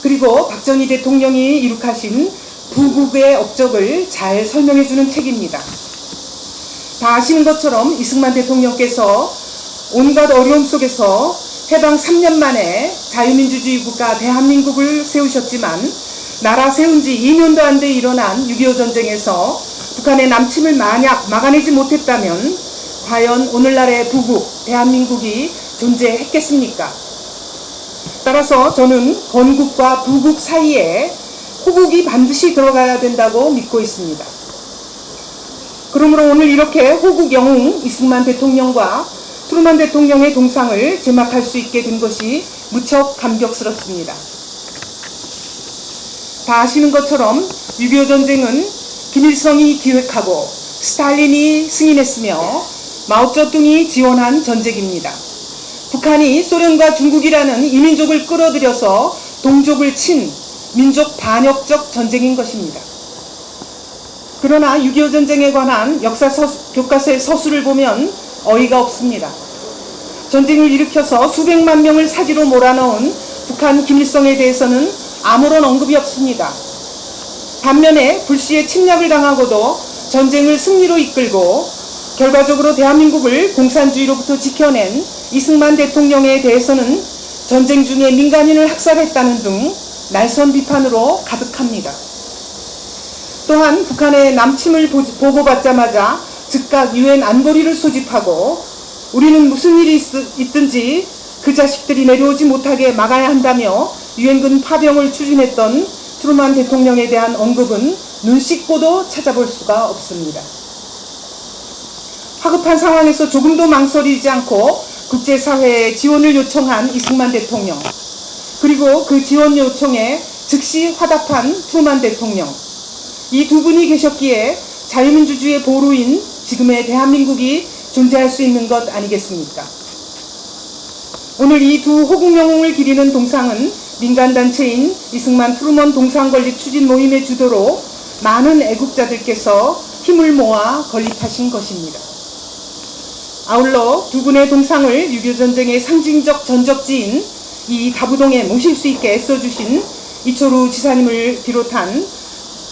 그리고 박정희 대통령이 이룩하신 부국의 업적을 잘 설명해주는 책입니다. 다 아시는 것처럼 이승만 대통령께서 온갖 어려움 속에서 해방 3년 만에 자유민주주의 국가 대한민국을 세우셨지만, 나라 세운 지 2년도 안 돼 일어난 6.25 전쟁에서 북한의 남침을 만약 막아내지 못했다면 과연 오늘날의 부국 대한민국이 존재했겠습니까? 따라서 저는 건국과 부국 사이에 호국이 반드시 들어가야 된다고 믿고 있습니다. 그러므로 오늘 이렇게 호국 영웅 이승만 대통령과 트루먼 대통령의 동상을 제막할 수 있게 된 것이 무척 감격스럽습니다. 다 아시는 것처럼 6.25 전쟁은 김일성이 기획하고 스탈린이 승인했으며 마오쩌둥이 지원한 전쟁입니다. 북한이 소련과 중국이라는 이민족을 끌어들여서 동족을 친 민족 반역적 전쟁인 것입니다. 그러나 6.25 전쟁에 관한 역사 교과서의 서술을 보면 어이가 없습니다. 전쟁을 일으켜서 수백만 명을 사지로 몰아넣은 북한 김일성에 대해서는 아무런 언급이 없습니다. 반면에 불시에 침략을 당하고도 전쟁을 승리로 이끌고 결과적으로 대한민국을 공산주의로부터 지켜낸 이승만 대통령에 대해서는 전쟁 중에 민간인을 학살했다는 등 날선 비판으로 가득합니다. 또한 북한의 남침을 보고받자마자 즉각 유엔 안보리를 소집하고 우리는 무슨 일이 있든지 그 자식들이 내려오지 못하게 막아야 한다며 유엔군 파병을 추진했던 트루먼 대통령에 대한 언급은 눈 씻고도 찾아볼 수가 없습니다. 화급한 상황에서 조금도 망설이지 않고 국제사회에 지원을 요청한 이승만 대통령, 그리고 그 지원 요청에 즉시 화답한 트루먼 대통령, 이 두 분이 계셨기에 자유민주주의의 보루인 지금의 대한민국이 존재할 수 있는 것 아니겠습니까? 오늘 이 두 호국 영웅을 기리는 동상은 민간단체인 이승만 트루먼 동상 건립 추진 모임의 주도로 많은 애국자들께서 힘을 모아 건립하신 것입니다. 아울러 두 분의 동상을 6.25 전쟁의 상징적 전적지인 이 다부동에 모실 수 있게 애써주신 이철우 지사님을 비롯한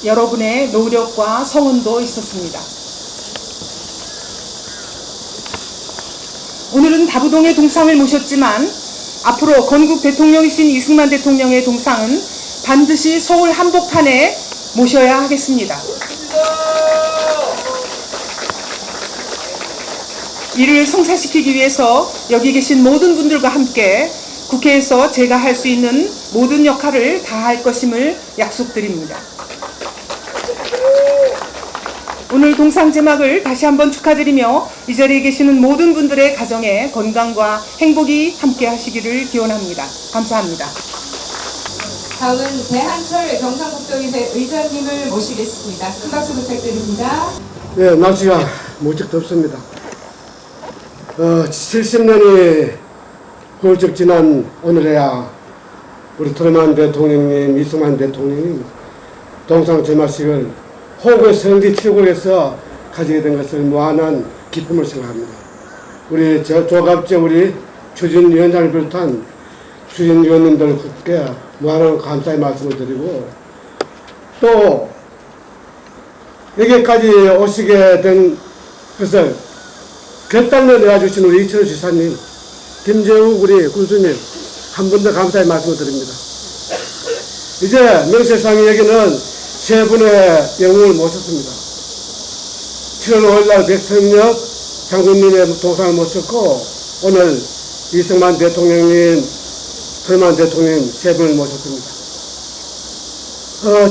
여러분의 노력과 성원도 있었습니다. 오늘은 다부동의 동상을 모셨지만 앞으로 건국 대통령이신 이승만 대통령의 동상은 반드시 서울 한복판에 모셔야 하겠습니다. 이를 성사시키기 위해서 여기 계신 모든 분들과 함께 국회에서 제가 할 수 있는 모든 역할을 다할 것임을 약속드립니다. 오늘 동상 제막을 다시 한번 축하드리며 이 자리에 계시는 모든 분들의 가정에 건강과 행복이 함께 하시기를 기원합니다. 감사합니다. 다음은 배한철 경상북도의회 의장님을 모시겠습니다. 큰 박수 부탁드립니다. 네, 날씨가 무척 덥습니다. 70년이 훌쩍 지난 오늘에야 우리 트루먼 대통령님, 이승만 대통령님 동상 제막식을 호국의 성지 칠곡에서 가지게 된 것을 무한한 기쁨을 생각합니다. 우리 조갑제 우리 추진위원장을 비롯한 추진위원님들께 무한한 감사의 말씀을 드리고, 또 여기까지 오시게 된 것을 결단을 내어주신 우리 이철우 지사님, 김재욱 우리 군수님 한 번 더 감사의 말씀을 드립니다. 이제 명실상히 여기는 세 분의 영웅을 모셨습니다. 7월 5일날 백성엽 장군님의 동상을 모셨고, 오늘 이승만 대통령님, 트루먼 대통령 세 분을 모셨습니다.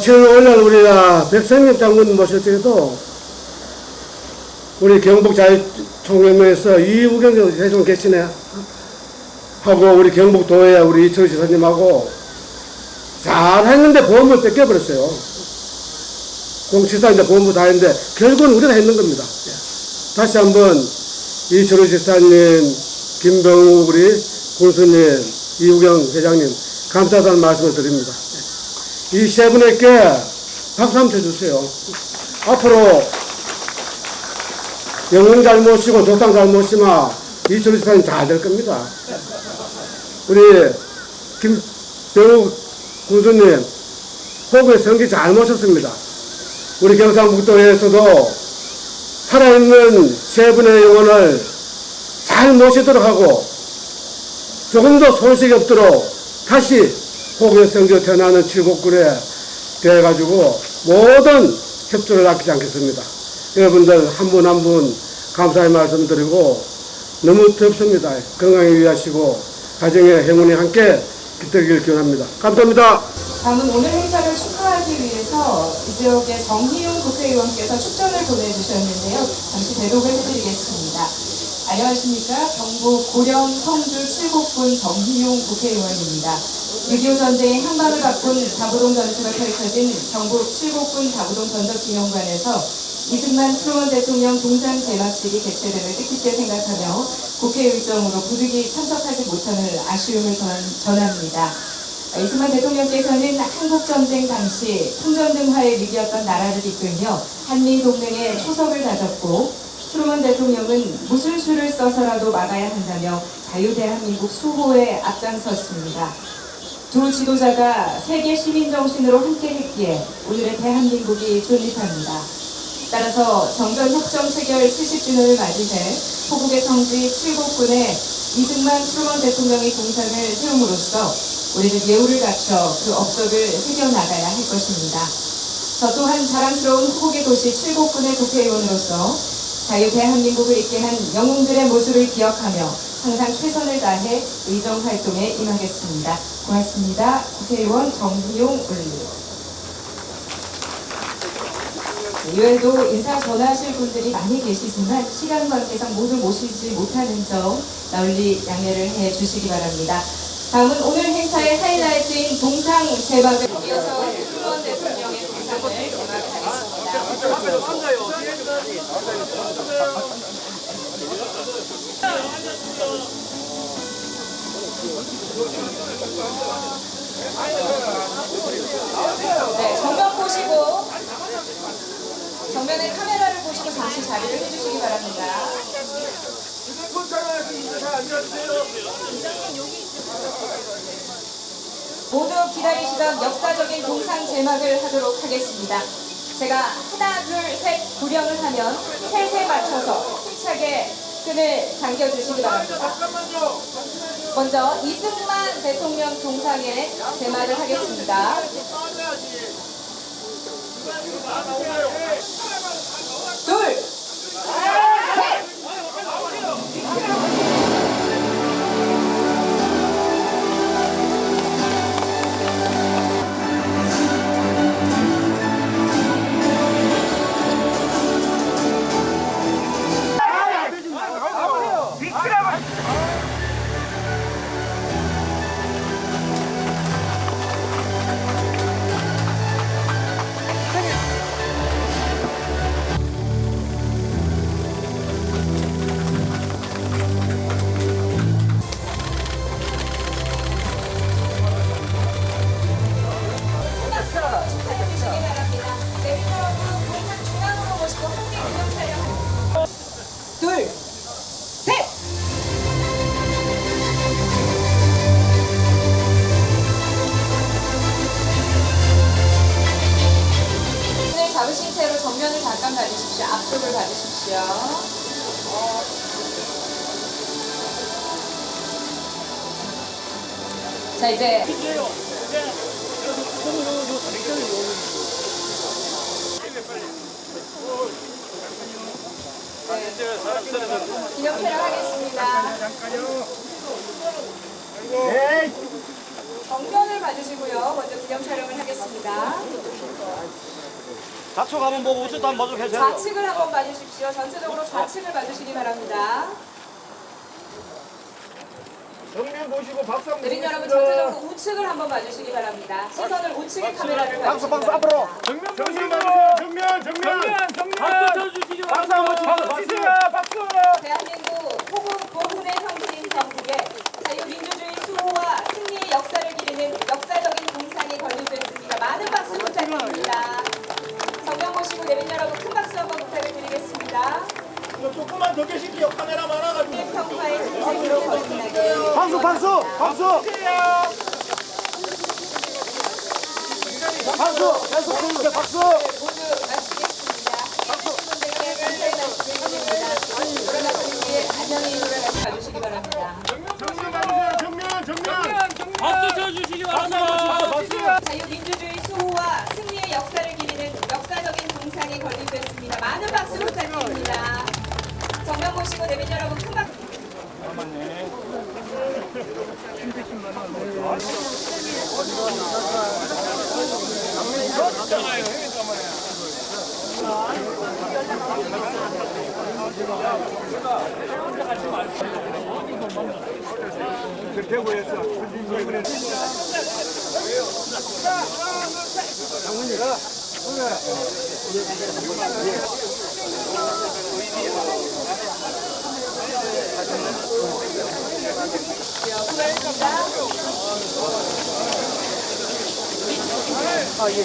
7월 5일날 우리가 백성엽 장군 모실 때에도 우리 경북자유총연맹에서 이우경 회장 계시네 하고 우리 경북도에 우리 이철우 지사님하고 잘했는데 보험을 뺏겨버렸어요. 공지사인데 보험도 다 했는데 결국은 우리가 했는 겁니다. 다시 한번 이철우 지사님, 김병욱 우리 군수님, 이우경 회장님 감사하다는 말씀을 드립니다. 이 세 분에게 박수 한번 쳐주세요. 앞으로 영웅 잘 모시고 조상 잘 모시면 이철우 지사님 잘 될 겁니다. 우리 김병욱 군수님 호국의 성지 잘 모셨습니다. 우리 경상북도에서도 살아있는 세 분의 영혼을 잘 모시도록 하고 조금도 손색이 없도록 다시 호국의 성지로 태어나는 칠곡군에 대해가지고 모든 협조를 아끼지 않겠습니다. 여러분들 한 분 한 분 감사의 말씀드리고, 너무 덥습니다. 건강히 유의하시고 가정의 행운이 함께 깃들기를 기원합니다. 감사합니다. 다음은 오늘 행사를 축하하기 위해서 이 지역의 정희용 국회의원께서 축전을 보내주셨는데요. 잠시 대독을 해드리겠습니다. 안녕하십니까. 경북 고령 성주 칠곡군 정희용 국회의원입니다. 6.25 전쟁의 향방을 바꾼 다부동 전투가 펼쳐진 경북 칠곡군 다부동 전적기념관에서 이승만 트루먼 대통령 동상 제막식이 개최됨을 뜻깊게 생각하며 국회 일정으로 부득이 참석하지 못하는 아쉬움을 전합니다. 이승만 대통령께서는 한국전쟁 당시 통전등화의 위기였던 나라를 이끌며 한미동맹의 초석을 다졌고, 트루먼 대통령은 무슨 수를 써서라도 막아야 한다며 자유대한민국 수호에 앞장섰습니다. 두 지도자가 세계 시민정신으로 함께했기에 오늘의 대한민국이 존립합니다. 따라서 정전협정 체결 70주년을 맞이해 호국의 성지 칠곡군에 이승만 트루먼 대통령의 동상을 세움으로써 우리는 예우를 갖춰 그 업적을 새겨나가야 할 것입니다. 저 또한 자랑스러운 호국의 도시 칠곡군의 국회의원으로서 자유 대한민국을 잇게 한 영웅들의 모습을 기억하며 항상 최선을 다해 의정활동에 임하겠습니다. 고맙습니다. 국회의원 정희용 의원. 이외에도 인사 전하실 분들이 많이 계시지만 시간 관계상 모두 모시지 못하는 점 널리 양해를 해 주시기 바랍니다. 다음은 오늘 행사의 하이라이트인 동상 제막을 이어서 트루먼 대통령의 동상을 제막하겠습니다. 네, 정면 보시고 정면에 카메라를 보시고 잠시 자리를 해주시기 바랍니다. 모두 기다리시던 역사적인 동상 제막을 하도록 하겠습니다. 제가 하나, 둘, 셋 구령을 하면 셋에 맞춰서 힘차게 끈을 당겨주시기 바랍니다. 먼저 이승만 대통령 동상에 제막을 하겠습니다. 둘, 셋! 앞쪽을 봐주십시오. 자, 이제 기념 촬영하겠습니다. 정면을 봐주시고요. 먼저 기념 촬영을 하겠습니다. 좌측 한번 보고 우측도 한번 봐주세요. 좌측을 한번 봐주십시오. 전체적으로 좌측을 봐주시기 바랍니다. 정면 보시고 박수 한번 내린 여러분 전체적으로 우측을 한번 봐주시기 바랍니다. 시선을 우측의 카메라를 봐주시기 바랍니다. 정면 박수 쳐주시기 바랍니다. 박수 치세요. 박수. 대한민국 보훈의 성지인 전국에 자유민주주의 수호와 승리의 역사를 기리는 역사적인 공상이 건립됐습니다. 많은 박수 부탁드립니다. 정면 보시고 내린 여러분 큰 박수 한번 부탁을 드리겠습니다. 조금만 더 계실게요. 카메라 많아가지고. 평화의 상징으로 거듭나게 박수. 계속 쳐주세요. 박수. 모두 마치겠습니다. 분들께 감사의 말씀을 드립니다. 돌아가시는 길 안녕히 돌아가시 봐주시기 바랍니다. 박수 쳐주시기 바랍니다. 자유민주주의 수호와 승리의 역사를 기리는 역사적인 공상이 건립됐습니다. 많은 박수 부탁드립니다. 정면 보시고 내빈 여러분 큰 박수. 아, 예.